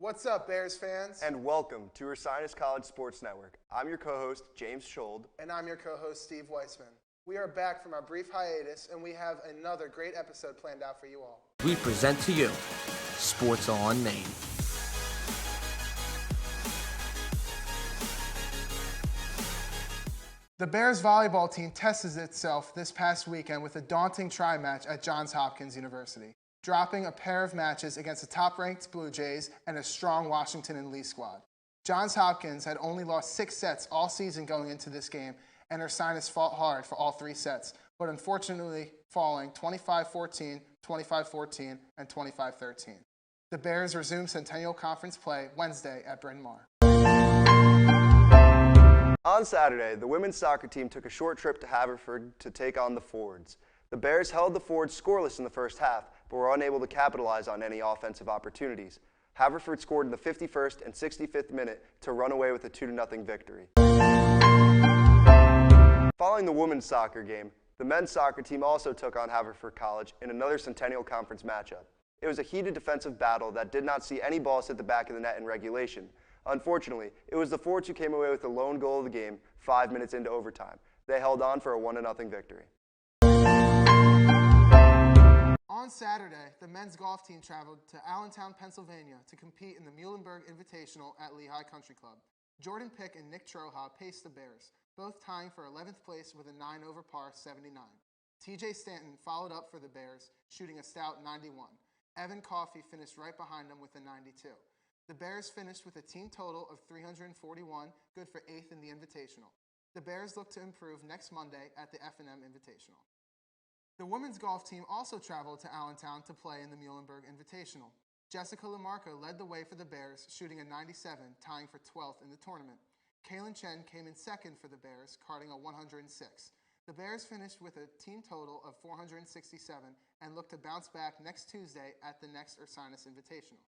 What's up, Bears fans? And welcome to Ursinus College Sports Network. I'm your co-host, James Schold. And I'm your co-host, Steve Weissman. We are back from our brief hiatus, and we have another great episode planned out for you all. We present to you Sports on Main. The Bears volleyball team tested itself this past weekend with a daunting tri-match at Johns Hopkins University, dropping a pair of matches against the top-ranked Blue Jays and a strong Washington and Lee squad. Johns Hopkins had only lost 6 sets all season going into this game, and Ursinus fought hard for all 3 sets, but unfortunately falling 25-14, 25-14, and 25-13. The Bears resumed Centennial Conference play Wednesday at Bryn Mawr. On Saturday, the women's soccer team took a short trip to Haverford to take on the Fords. The Bears held the Fords scoreless in the first half, but were unable to capitalize on any offensive opportunities. Haverford scored in the 51st and 65th minute to run away with a 2-0 victory. Following the women's soccer game, the men's soccer team also took on Haverford College in another Centennial Conference matchup. It was a heated defensive battle that did not see any balls hit the back of the net in regulation. Unfortunately, it was the Fords who came away with the lone goal of the game 5 minutes into overtime. They held on for a 1-0 victory. On Saturday, the men's golf team traveled to Allentown, Pennsylvania to compete in the Muhlenberg Invitational at Lehigh Country Club. Jordan Pick and Nick Troha paced the Bears, both tying for 11th place with a 9 over par 79. TJ Stanton followed up for the Bears, shooting a stout 91. Evan Coffey finished right behind him with a 92. The Bears finished with a team total of 341, good for 8th in the Invitational. The Bears look to improve next Monday at the F&M Invitational. The women's golf team also traveled to Allentown to play in the Muhlenberg Invitational. Jessica Lamarca led the way for the Bears, shooting a 97, tying for 12th in the tournament. Kaylin Chen came in second for the Bears, carding a 106. The Bears finished with a team total of 467 and look to bounce back next Tuesday at the next Ursinus Invitational.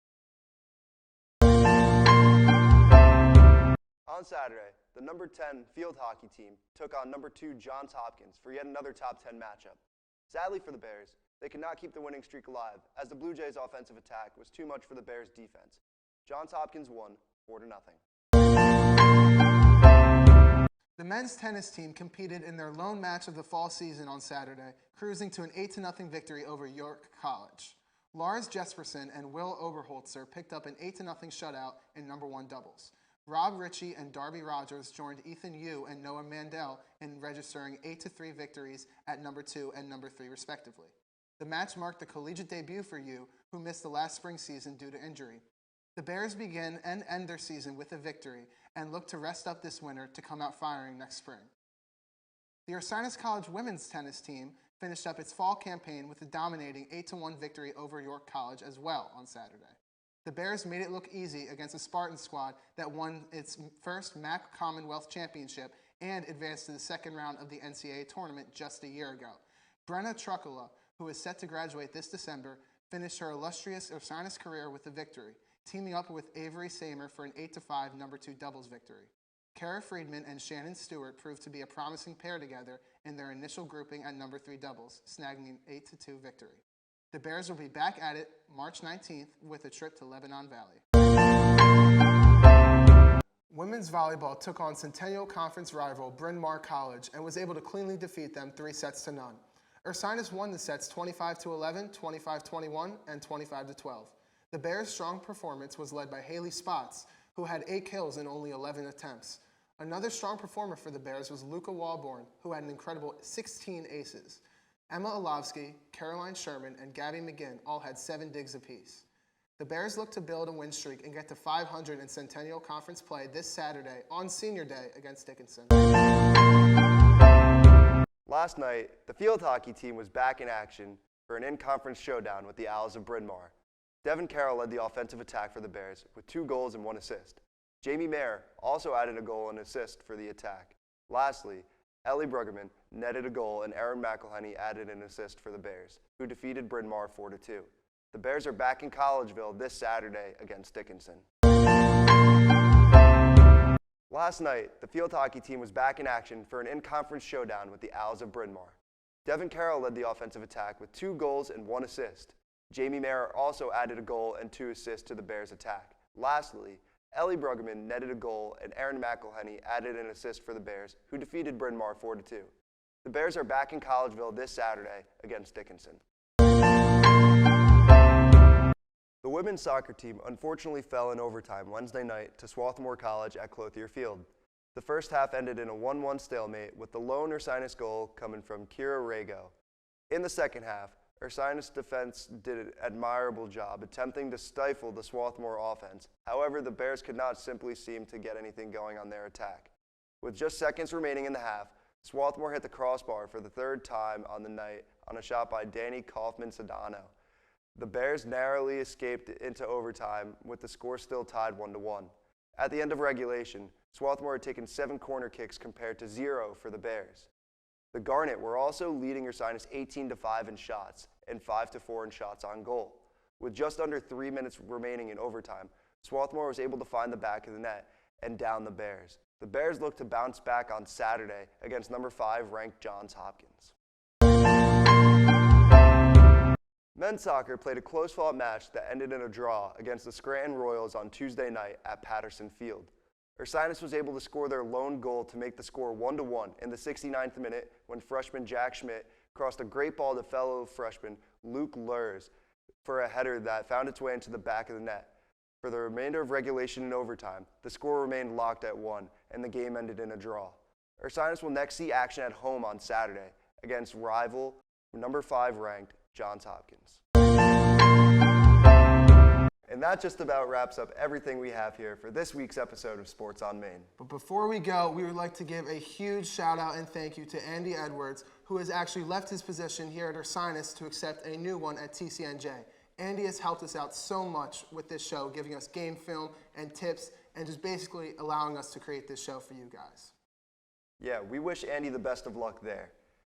On Saturday, the number 10 field hockey team took on number 2 Johns Hopkins for yet another top 10 matchup. Sadly for the Bears, they could not keep the winning streak alive as the Blue Jays' offensive attack was too much for the Bears' defense. Johns Hopkins won 4-0. The men's tennis team competed in their lone match of the fall season on Saturday, cruising to an 8-0 victory over York College. Lars Jesperson and Will Oberholzer picked up an 8-0 shutout in number 1 doubles. Rob Ritchie and Darby Rogers joined Ethan Yu and Noah Mandel in registering 8-3 victories at number 2 and number 3 respectively. The match marked the collegiate debut for Yu, who missed the last spring season due to injury. The Bears begin and end their season with a victory and look to rest up this winter to come out firing next spring. The Ursinus College women's tennis team finished up its fall campaign with a dominating 8-1 victory over York College as well on Saturday. The Bears made it look easy against a Spartan squad that won its first MAC Commonwealth Championship and advanced to the second round of the NCAA tournament just a year ago. Brenna Truccola, who is set to graduate this December, finished her illustrious Ursinus career with a victory, teaming up with Avery Samer for an 8-5 number 2 doubles victory. Kara Friedman and Shannon Stewart proved to be a promising pair together in their initial grouping at number 3 doubles, snagging an 8-2 victory. The Bears will be back at it March 19th with a trip to Lebanon Valley. Women's volleyball took on Centennial Conference rival Bryn Mawr College and was able to cleanly defeat them 3-0. Ursinus won the sets 25-11, 25-21, and 25-12. The Bears' strong performance was led by Haley Spots, who had 8 kills in only 11 attempts. Another strong performer for the Bears was Luca Walborn, who had an incredible 16 aces. Emma Olovsky, Caroline Sherman, and Gabby McGinn all had 7 digs apiece. The Bears look to build a win streak and get to 500 in Centennial Conference play this Saturday on Senior Day against Dickinson. Last night, the field hockey team was back in action for an in-conference showdown with the Owls of Bryn Mawr. Devin Carroll led the offensive attack for the Bears with 2 goals and 1 assist. Jamie Mayer also added a goal and assist for the attack. Lastly, Ellie Bruggerman netted a goal and Aaron McElhenney added an assist for the Bears, who defeated Bryn Mawr 4-2. The Bears are back in Collegeville this Saturday against Dickinson. Last night, the field hockey team was back in action for an in-conference showdown with the Owls of Bryn Mawr. Devin Carroll led the offensive attack with 2 goals and 1 assist. Jamie Mayer also added a goal and 2 assists to the Bears' attack. Lastly, Ellie Bruggeman netted a goal and Aaron McElhenney added an assist for the Bears, who defeated Bryn Mawr 4-2. The Bears are back in Collegeville this Saturday against Dickinson. The women's soccer team unfortunately fell in overtime Wednesday night to Swarthmore College at Clothier Field. The first half ended in a 1-1 stalemate with the lone Ursinus goal coming from Kira Rago. In the second half, Ursinus defense did an admirable job attempting to stifle the Swarthmore offense. However, the Bears could not simply seem to get anything going on their attack. With just seconds remaining in the half, Swarthmore hit the crossbar for the third time on the night on a shot by Danny Kaufman-Sedano. The Bears narrowly escaped into overtime with the score still tied 1-1. At the end of regulation, Swarthmore had taken 7 corner kicks compared to 0 for the Bears. The Garnet were also leading Ursinus 18-5 in shots and 5-4 in shots on goal. With just under 3 minutes remaining in overtime, Swarthmore was able to find the back of the net and down the Bears. The Bears look to bounce back on Saturday against number 5 ranked Johns Hopkins. Men's soccer played a close-fought match that ended in a draw against the Scranton Royals on Tuesday night at Patterson Field. Ursinus was able to score their lone goal to make the score 1-1 in the 69th minute when freshman Jack Schmidt crossed a great ball to fellow freshman Luke Lurs for a header that found its way into the back of the net. For the remainder of regulation and overtime, the score remained locked at 1, and the game ended in a draw. Ursinus will next see action at home on Saturday against rival number 5 ranked Johns Hopkins. And that just about wraps up everything we have here for this week's episode of Sports on Main. But before we go, we would like to give a huge shout out and thank you to Andy Edwards, who has actually left his position here at Ursinus to accept a new one at TCNJ. Andy has helped us out so much with this show, giving us game film and tips, and just basically allowing us to create this show for you guys. Yeah, we wish Andy the best of luck there.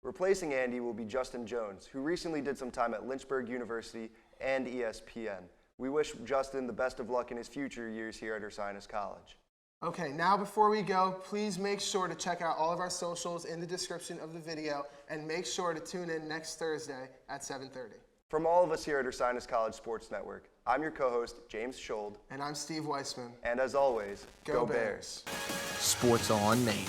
Replacing Andy will be Justin Jones, who recently did some time at Lynchburg University and ESPN. We wish Justin the best of luck in his future years here at Ursinus College. Okay, now before we go, please make sure to check out all of our socials in the description of the video, and make sure to tune in next Thursday at 7:30. From all of us here at Ursinus College Sports Network, I'm your co-host, James Schold. And I'm Steve Weissman. And as always, go Bears. Sports on Main.